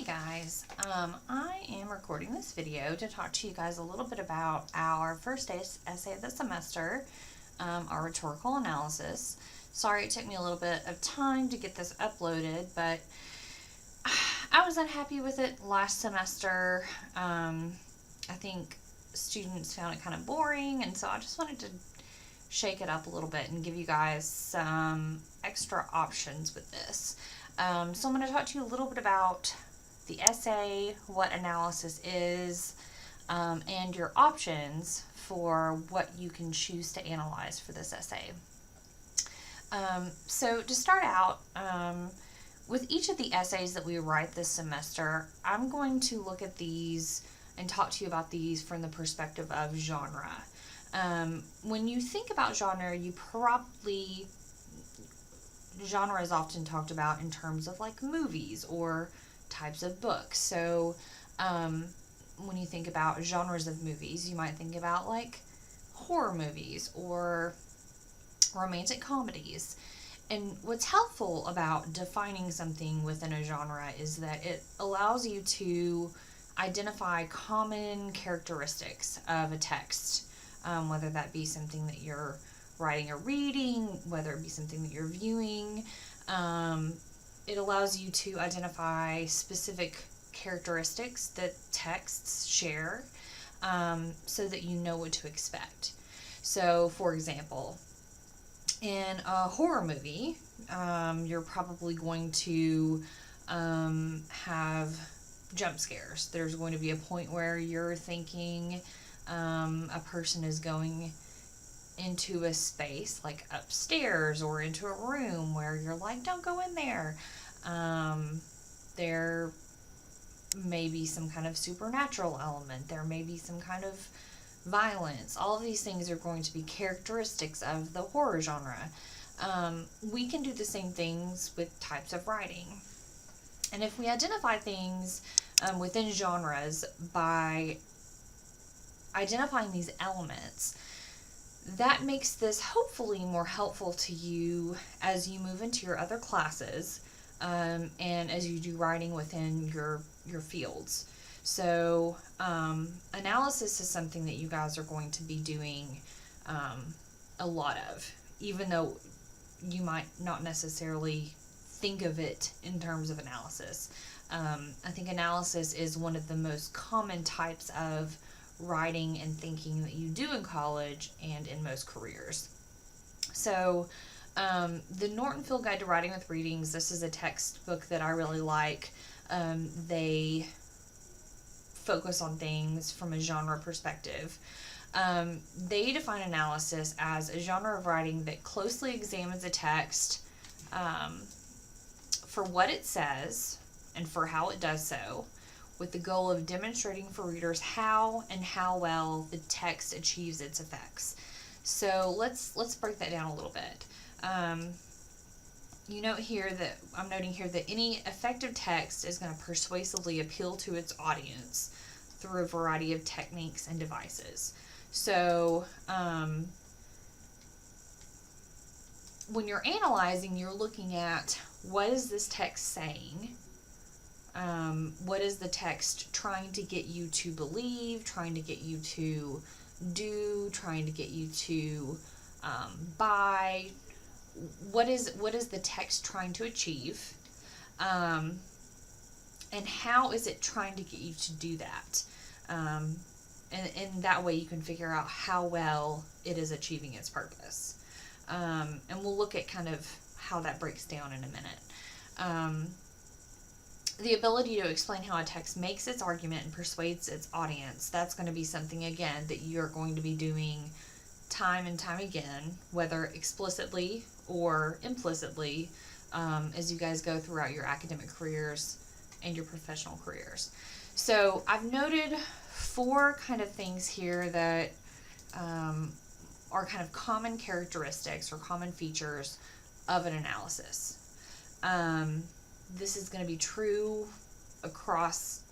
Guys, I am recording this video to talk to you guys a little bit about our first essay of the semester, our rhetorical analysis. Sorry it took me a little bit of time to get this uploaded, but I was unhappy with it last semester. I think students found it kind of boring, and so I just wanted to shake it up a little bit and give you guys some extra options with this. So I'm going to talk to you a little bit about the essay, what analysis is, and your options for what you can choose to analyze for this essay. So to start out, with each of the essays that we write this semester, I'm going to look at these and talk to you about these from the perspective of genre. When you think about genre, genre is often talked about in terms of like movies or types of books. So when you think about genres of movies, you might think about like horror movies or romantic comedies. And what's helpful about defining something within a genre is that it allows you to identify common characteristics of a text, whether that be something that you're writing or reading, whether it be something that you're viewing. It allows you to identify specific characteristics that texts share, so that you know what to expect. So, for example, in a horror movie, you're probably going to have jump scares. There's going to be a point where you're thinking a person is going into a space like upstairs or into a room where you're like, don't go in there. There may be some kind of supernatural element. There may be some kind of violence. All of these things are going to be characteristics of the horror genre. We can do the same things with types of writing. And if we identify things within genres by identifying these elements, that makes this hopefully more helpful to you as you move into your other classes, and as you do writing within your fields. So analysis is something that you guys are going to be doing a lot of, even though you might not necessarily think of it in terms of analysis. I think analysis is one of the most common types of writing and thinking that you do in college and in most careers. So the Norton Field Guide to Writing with Readings, this is a textbook that I really like. They focus on things from a genre perspective. They define analysis as a genre of writing that closely examines a text for what it says and for how it does so, with the goal of demonstrating for readers how and how well the text achieves its effects. So let's break that down a little bit. I'm noting here that any effective text is going to persuasively appeal to its audience through a variety of techniques and devices. So when you're analyzing, you're looking at what is this text saying. What is the text trying to get you to believe, trying to get you to do, trying to get you to buy? What is the text trying to achieve? And how is it trying to get you to do that? And that way you can figure out how well it is achieving its purpose. And we'll look at kind of how that breaks down in a minute. The ability to explain how a text makes its argument and persuades its audience, that's going to be something, again, that you're going to be doing time and time again, whether explicitly or implicitly, as you guys go throughout your academic careers and your professional careers. So I've noted 4 kind of things here that are kind of common characteristics or common features of an analysis. This is going to be true across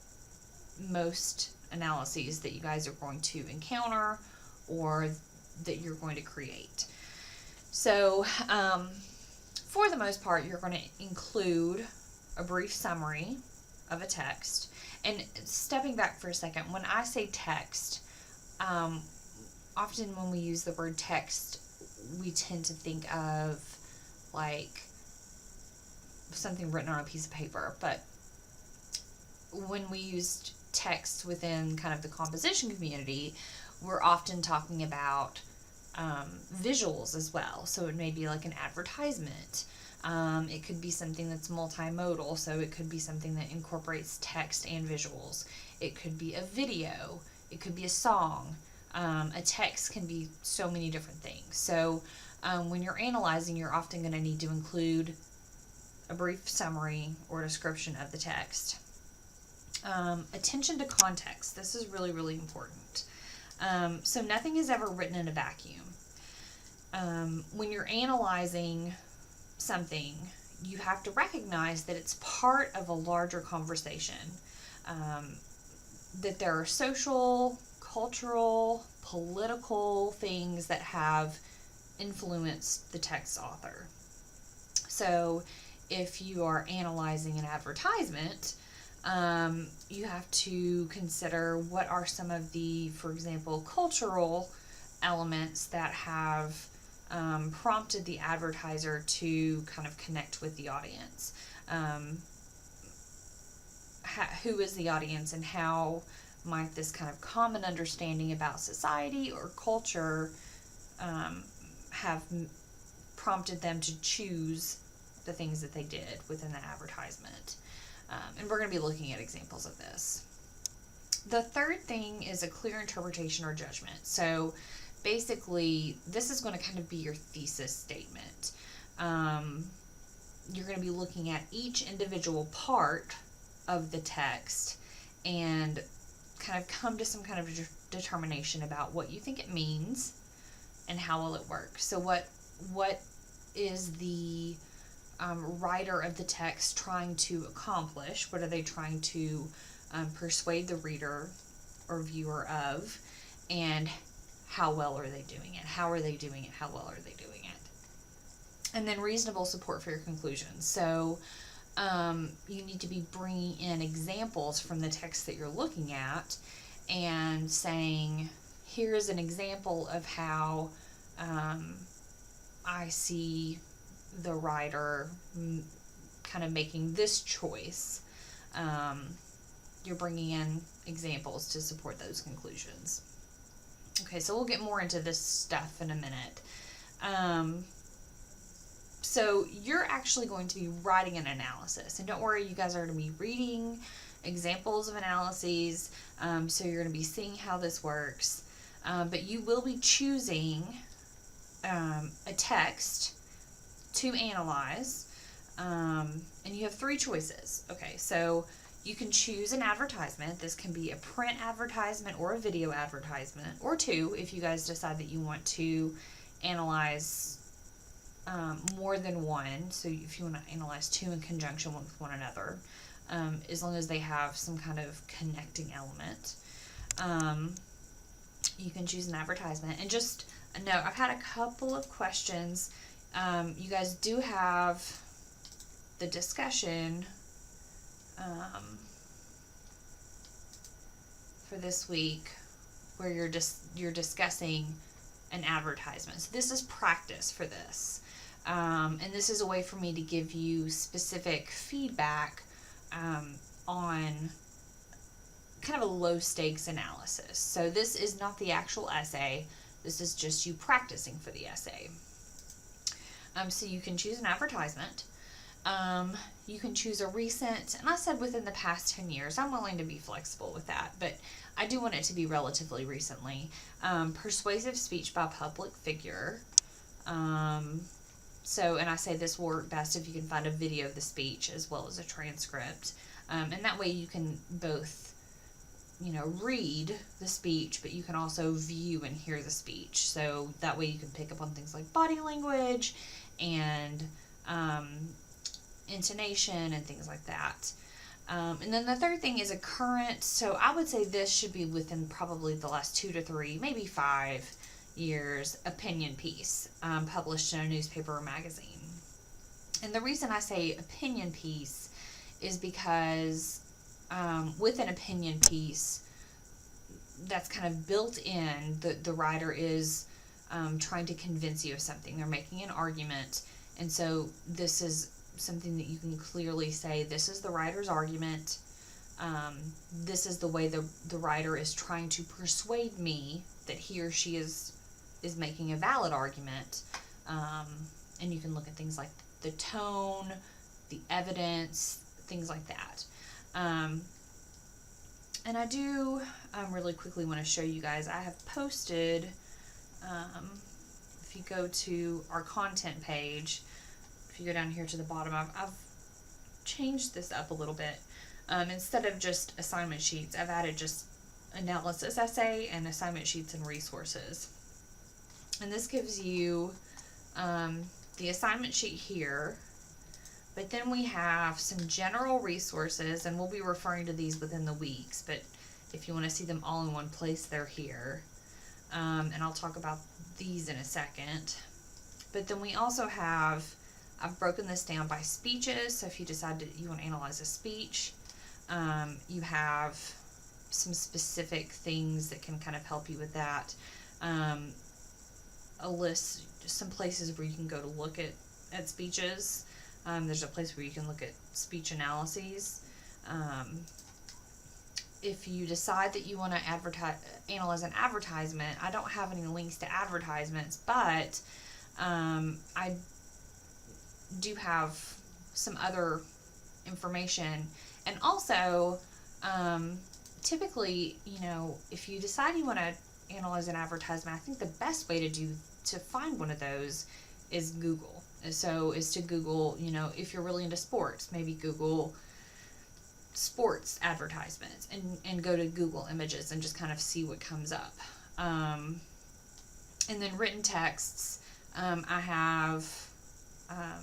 most analyses that you guys are going to encounter or that you're going to create. So, for the most part, you're going to include a brief summary, of a text. And stepping back for a second, when I say text, often when we use the word text, we tend to think of like something written on a piece of paper. But when we use text within kind of the composition community, we're often talking about visuals as well. So it may be like an advertisement. It could be something that's multimodal, so it could be something that incorporates text and visuals. It could be a video. It could be a song. A text can be so many different things. So when you're analyzing, you're often going to need to include a brief summary or description of the text. Attention to context. This is really, really important. So nothing is ever written in a vacuum. When you're analyzing something, you have to recognize that it's part of a larger conversation. That there are social, cultural, political things that have influenced the text author. So if you are analyzing an advertisement, you have to consider what are some of the, for example, cultural elements that have prompted the advertiser to kind of connect with the audience. Who is the audience, and how might this kind of common understanding about society or culture have prompted them to choose the things that they did within the advertisement. And we're going to be looking at examples of this. The third thing is a clear interpretation or judgment. So basically, this is going to kind of be your thesis statement. You're going to be looking at each individual part of the text and kind of come to some kind of determination about what you think it means and how will it work. So what is the writer of the text trying to accomplish? What are they trying to persuade the reader or viewer of? And how well are they doing it? How are they doing it? How well are they doing it? And then reasonable support for your conclusions. So you need to be bringing in examples from the text that you're looking at and saying, here's an example of how I see the writer kind of making this choice. You're bringing in examples to support those conclusions. Okay, so we'll get more into this stuff in a minute. So you're actually going to be writing an analysis. And don't worry, you guys are going to be reading examples of analyses. So you're going to be seeing how this works. But you will be choosing a text to analyze. And you have three choices. Okay, so you can choose an advertisement. This can be a print advertisement or a video advertisement, or two if you guys decide that you want to analyze more than one. So if you want to analyze two in conjunction with one another, as long as they have some kind of connecting element, you can choose an advertisement. And just a note, I've had a couple of questions. You guys do have the discussion for this week where you're discussing an advertisement. So this is practice for this. And this is a way for me to give you specific feedback on kind of a low stakes analysis. So this is not the actual essay. This is just you practicing for the essay. So you can choose an advertisement. You can choose a recent, and I said within the past 10 years. I'm willing to be flexible with that, but I do want it to be relatively recently. Persuasive speech by public figure. So, and I say this will work best if you can find a video of the speech as well as a transcript. And that way you can both, read the speech, but you can also view and hear the speech. So that way you can pick up on things like body language and intonation and things like that. And then the third thing is a current, so I would say this should be within probably the last 2 to 3, maybe 5 years, opinion piece published in a newspaper or magazine. And the reason I say opinion piece is because with an opinion piece, that's kind of built in. The writer is trying to convince you of something. They're making an argument. And so this is something that you can clearly say, this is the writer's argument. This is the way the writer is trying to persuade me that he or she is making a valid argument. And you can look at things like the tone, the evidence, things like that. And I do really quickly want to show you guys, I have posted, if you go to our content page, if you go down here to the bottom, I've changed this up a little bit. Instead of just assignment sheets, I've added just analysis essay and assignment sheets and resources. And this gives you the assignment sheet here, but then we have some general resources, and we'll be referring to these within the weeks, but if you want to see them all in one place, they're here. And I'll talk about these in a second. But then we also have, I've broken this down by speeches, so if you decide you want to analyze a speech, you have some specific things that can kind of help you with that. A list, some places where you can go to look at speeches. There's a place where you can look at speech analyses. If you decide that you want to analyze an advertisement, I don't have any links to advertisements, but I do have some other information. And also, typically, if you decide you want to analyze an advertisement, I think the best way to find one of those is Google. So is to Google, if you're really into sports, maybe Google sports advertisements and go to Google Images and just kind of see what comes up. And then written texts, I have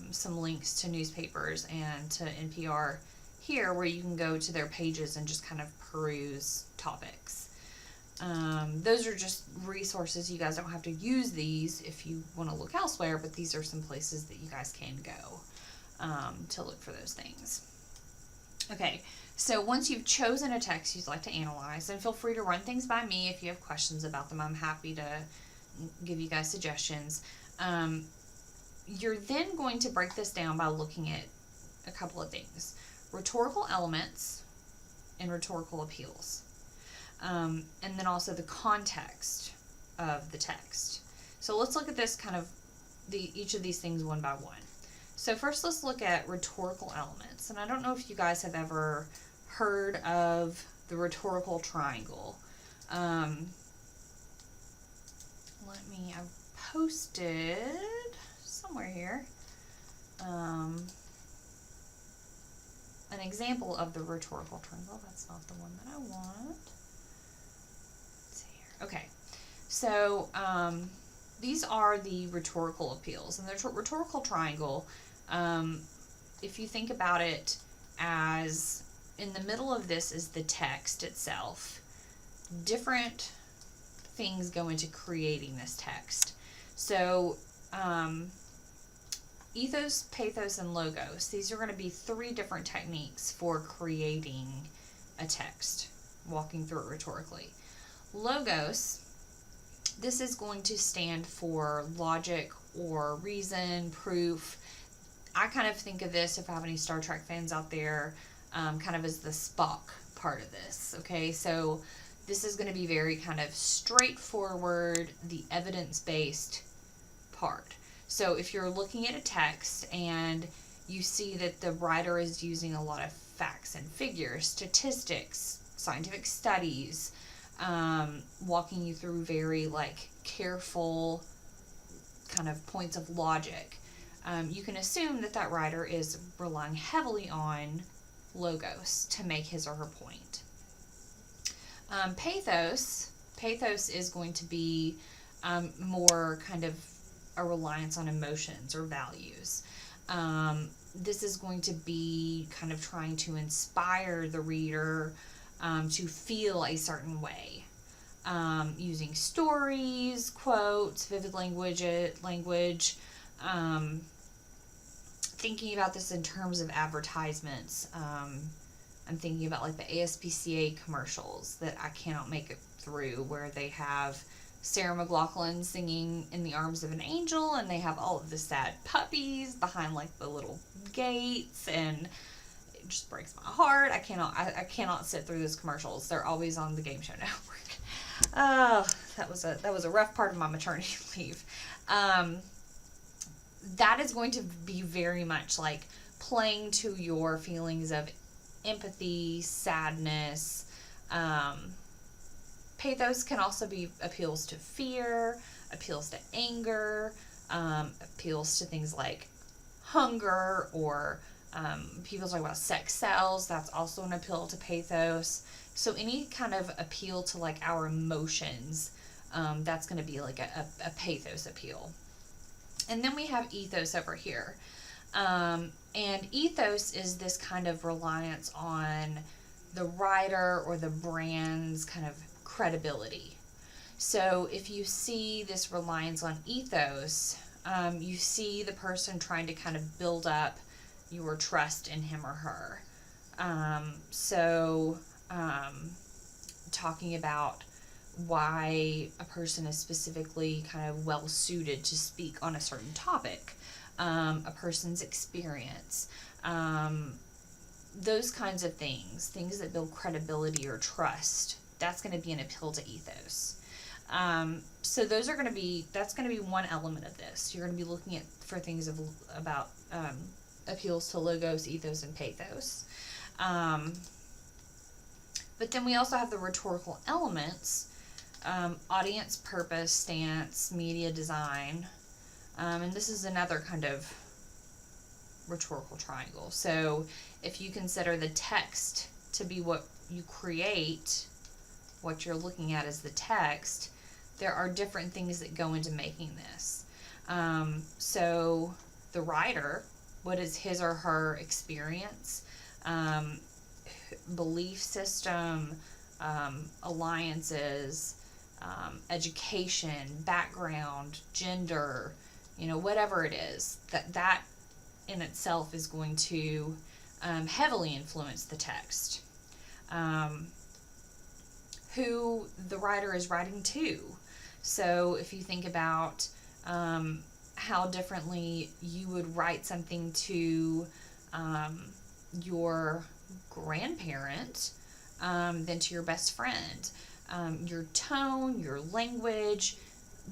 some links to newspapers and to NPR here where you can go to their pages and just kind of peruse topics. Those are just resources. You guys don't have to use these if you want to look elsewhere, but these are some places that you guys can go to look for those things. Okay, so once you've chosen a text you'd like to analyze, and feel free to run things by me if you have questions about them. I'm happy to give you guys suggestions. You're then going to break this down by looking at a couple of things: rhetorical elements and rhetorical appeals. And then also the context of the text. So let's look at this kind of each of these things one by one. So first let's look at rhetorical elements. And I don't know if you guys have ever heard of the rhetorical triangle. I posted somewhere here an example of the rhetorical triangle. That's not the one that I want. Okay, so these are the rhetorical appeals. And the rhetorical triangle, if you think about it as in the middle of this is the text itself, different things go into creating this text. So ethos, pathos, and logos, these are going to be 3 different techniques for creating a text, walking through it rhetorically. Logos, this is going to stand for logic or reason, proof. I kind of think of this, if I have any Star Trek fans out there, kind of as the Spock part of this. Okay, so this is going to be very kind of straightforward, the evidence-based part. So if you're looking at a text and you see that the writer is using a lot of facts and figures, statistics, scientific studies, walking you through very careful kind of points of logic, you can assume that writer is relying heavily on logos to make his or her point. Pathos is going to be more kind of a reliance on emotions or values. This is going to be kind of trying to inspire the reader to feel a certain way, using stories, quotes, vivid language, thinking about this in terms of advertisements. I'm thinking about like the ASPCA commercials that I cannot make it through, where they have Sarah McLachlan singing In the Arms of an Angel, and they have all of the sad puppies behind like the little gates, and it just breaks my heart. I cannot sit through those commercials. They're always on the Game Show Network. Oh, that was a rough part of my maternity leave. That is going to be very much like playing to your feelings of empathy, sadness. Pathos can also be appeals to fear, appeals to anger, appeals to things like hunger, or people talk about sex sells. That's also an appeal to pathos. So any kind of appeal to like our emotions, that's going to be like a pathos appeal. And then we have ethos over here. And ethos is this kind of reliance on the writer or the brand's kind of credibility. So if you see this reliance on ethos, you see the person trying to kind of build up your trust in him or her. Talking about why a person is specifically kind of well suited to speak on a certain topic, a person's experience, those kinds of things that build credibility or trust. That's going to be an appeal to ethos. So that's going to be one element of this. You're going to be looking at for things about appeals to logos, ethos, and pathos. But then we also have the rhetorical elements, audience, purpose, stance, media design, and this is another kind of rhetorical triangle. So if you consider the text to be what you create, what you're looking at is the text, there are different things that go into making this. So the writer, what is his or her experience, belief system, alliances, education, background, gender, whatever it is, that in itself is going to heavily influence the text. Who the writer is writing to. So if you think about how differently you would write something to your grandparent than to your best friend, your tone, your language,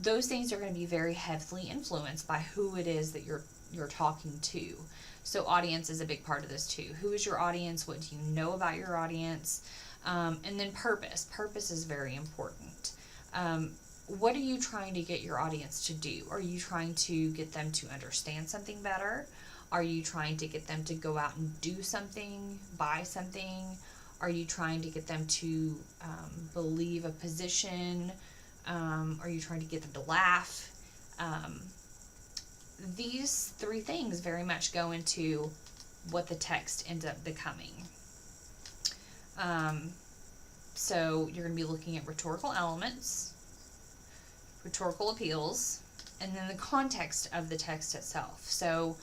those things are going to be very heavily influenced by who it is that you're talking to. So audience is a big part of this too. Who is your audience? What do you know about your audience? And then purpose. Purpose is very important. What are you trying to get your audience to do? Are you trying to get them to understand something better? Are you trying to get them to go out and do something, buy something? Are you trying to get them to believe a position? Are you trying to get them to laugh? These three things very much go into what the text ends up becoming. So you're going to be looking at rhetorical elements, rhetorical appeals, and then the context of the text itself. So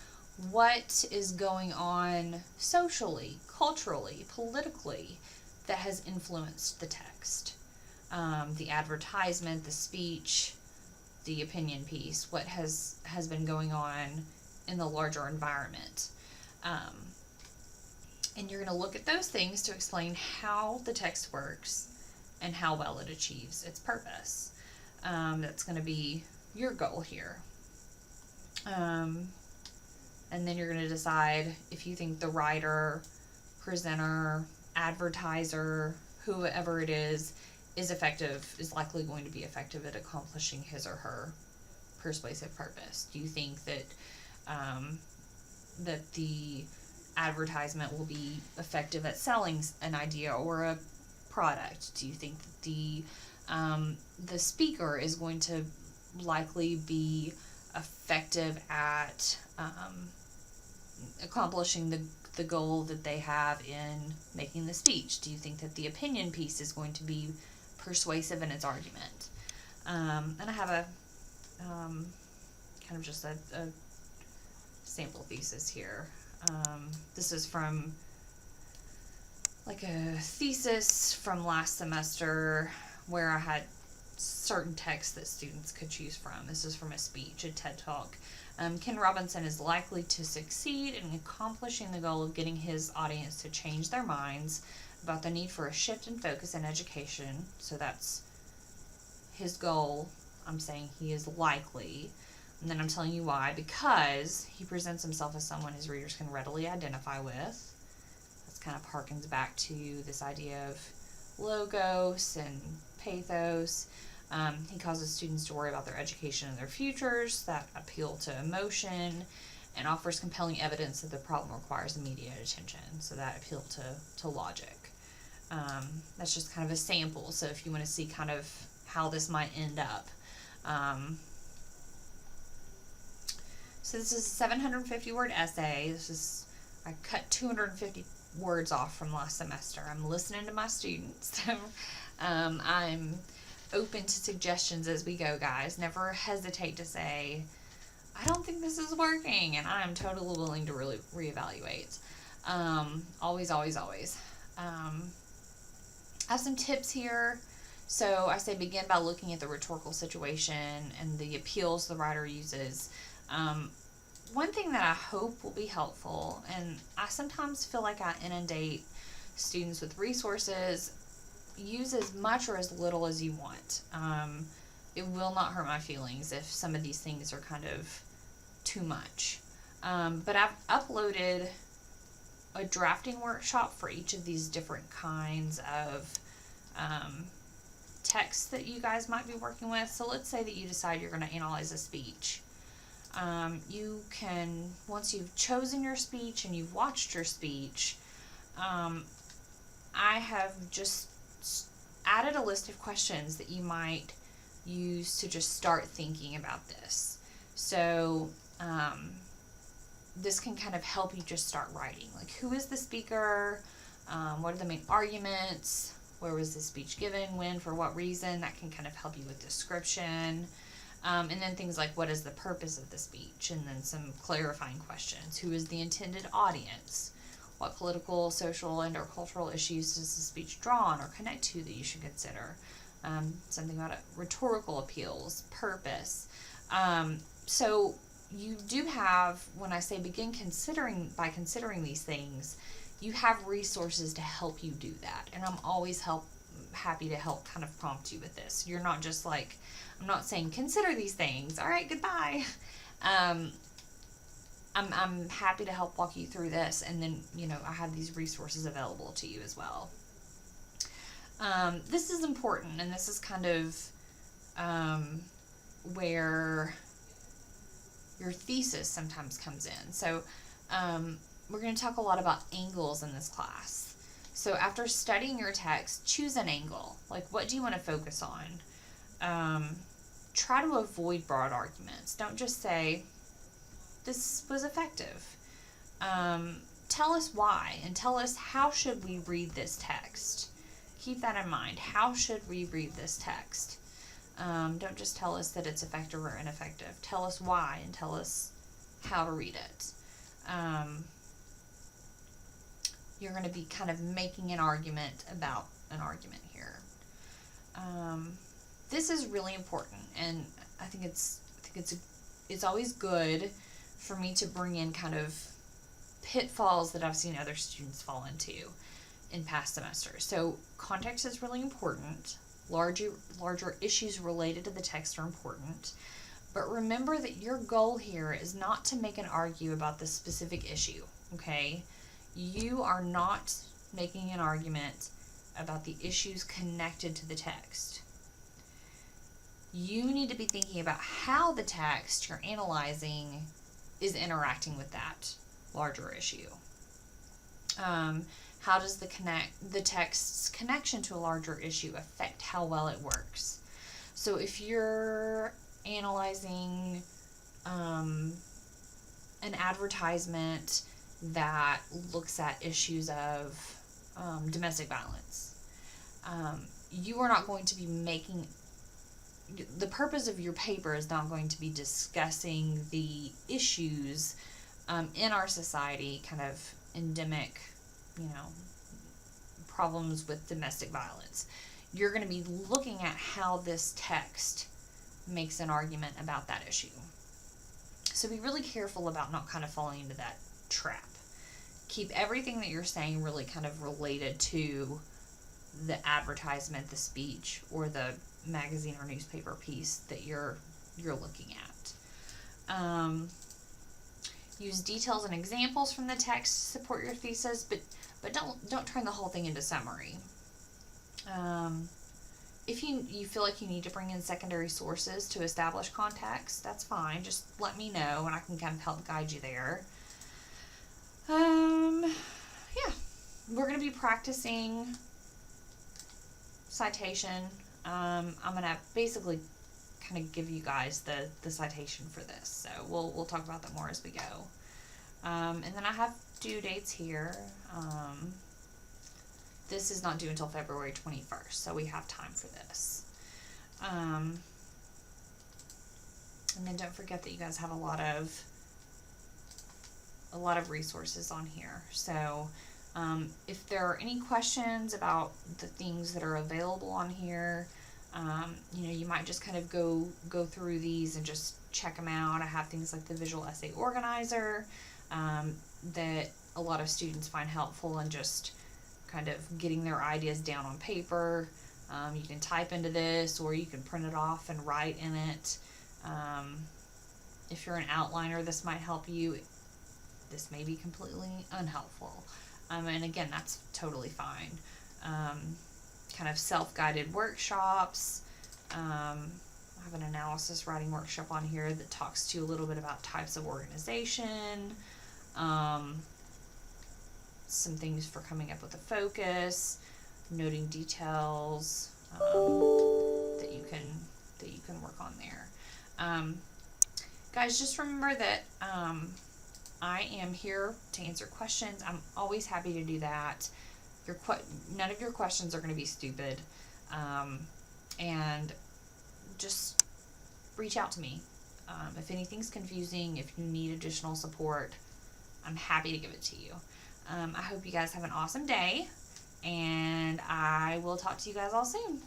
what is going on socially, culturally, politically that has influenced the text? The advertisement, the speech, the opinion piece, what has been going on in the larger environment. And you're going to look at those things to explain how the text works and how well it achieves its purpose. That's going to be your goal here. And then you're going to decide if you think the writer, presenter, advertiser, whoever it is effective, is likely going to be effective at accomplishing his or her persuasive purpose. Do you think that that the advertisement will be effective at selling an idea or a product? Do you think that the speaker is going to likely be effective at accomplishing the goal that they have in making the speech? Do you think that the opinion piece is going to be persuasive in its argument? And I have a kind of just a sample thesis here. This is from like a thesis from last semester where I had certain texts that students could choose from. This is from a speech, a TED Talk. Ken Robinson is likely to succeed in accomplishing the goal of getting his audience to change their minds about the need for a shift in focus in education. So that's his goal. I'm saying he is likely. And then I'm telling you why. Because he presents himself as someone his readers can readily identify with. This kind of harkens back to this idea of logos and pathos. He causes students to worry about their education and their futures that appeal to emotion, and offers compelling evidence that the problem requires immediate attention. So that appeal to logic. That's just kind of a sample. So if you want to see kind of how this might end up. So this is a 750 word essay. I cut 250 words off from last semester. I'm listening to my students. So I'm open to suggestions as we go, guys. Never hesitate to say, I don't think this is working, and I'm totally willing to really reevaluate. Always, always, always. I have some tips here. So I say begin by looking at the rhetorical situation and the appeals the writer uses. One thing that I hope will be helpful, and I sometimes feel like I inundate students with resources, use as much or as little as you want. It will not hurt my feelings if some of these things are kind of too much. But I've uploaded a drafting workshop for each of these different kinds of texts that you guys might be working with. So let's say that you decide you're going to analyze a speech. You can, once you've chosen your speech and you've watched your speech, I have just added a list of questions that you might use to just start thinking about this. So this can kind of help you just start writing. Like, who is the speaker? What are the main arguments? Where was the speech given? When? For what reason? That can kind of help you with description. And then things like, what is the purpose of the speech? And then some clarifying questions. Who is the intended audience? What political, social, and or cultural issues does the speech draw on or connect to that you should consider? Something about it, rhetorical appeals, purpose. So you do have, when I say begin by considering these things, you have resources to help you do that. And I'm always happy to help kind of prompt you with this. You're not just like, I'm not saying consider these things. All right, goodbye. I'm happy to help walk you through this, and then, I have these resources available to you as well. This is important, and this is kind of where your thesis sometimes comes in. So we're going to talk a lot about angles in this class. So after studying your text, choose an angle. Like, what do you want to focus on? Try to avoid broad arguments. Don't just say, this was effective. Tell us why, and tell us how should we read this text. Keep that in mind. How should we read this text? Don't just tell us that it's effective or ineffective. Tell us why, and tell us how to read it. You're going to be kind of making an argument about an argument here. This is really important, and I think it's always good for me to bring in kind of pitfalls that I've seen other students fall into in past semesters. So context is really important. Larger issues related to the text are important. But remember that your goal here is not to make an argue about the specific issue, okay? You are not making an argument about the issues connected to the text. You need to be thinking about how the text you're analyzing is interacting with that larger issue. How does the text's connection to a larger issue affect how well it works? So if you're analyzing an advertisement that looks at issues of domestic violence, you are not going to be the purpose of your paper is not going to be discussing the issues in our society, kind of endemic, problems with domestic violence. You're going to be looking at how this text makes an argument about that issue. So be really careful about not kind of falling into that trap. Keep everything that you're saying really kind of related to the advertisement, the speech, or the magazine or newspaper piece that you're looking at. Use details and examples from the text to support your thesis, but don't turn the whole thing into summary. If you feel like you need to bring in secondary sources to establish context, that's fine. Just let me know and I can kind of help guide you there. Yeah, we're going to be practicing citation. I'm going to basically kind of give you guys the citation for this. So we'll talk about that more as we go. And then I have due dates here. This is not due until February 21st, so we have time for this. And then don't forget that you guys have a lot of resources on here. So if there are any questions about the things that are available on here, you might just kind of go through these and just check them out. I have things like the visual essay organizer that a lot of students find helpful in just kind of getting their ideas down on paper. You can type into this, or you can print it off and write in it. If you're an outliner, this might help you. This may be completely unhelpful. And again, that's totally fine. Kind of self-guided workshops. I have an analysis writing workshop on here that talks to you a little bit about types of organization. Some things for coming up with a focus, noting details that you can work on there. Guys, just remember that I am here to answer questions. I'm always happy to do that. None of your questions are going to be stupid, and just reach out to me. If anything's confusing, if you need additional support, I'm happy to give it to you. I hope you guys have an awesome day, and I will talk to you guys all soon.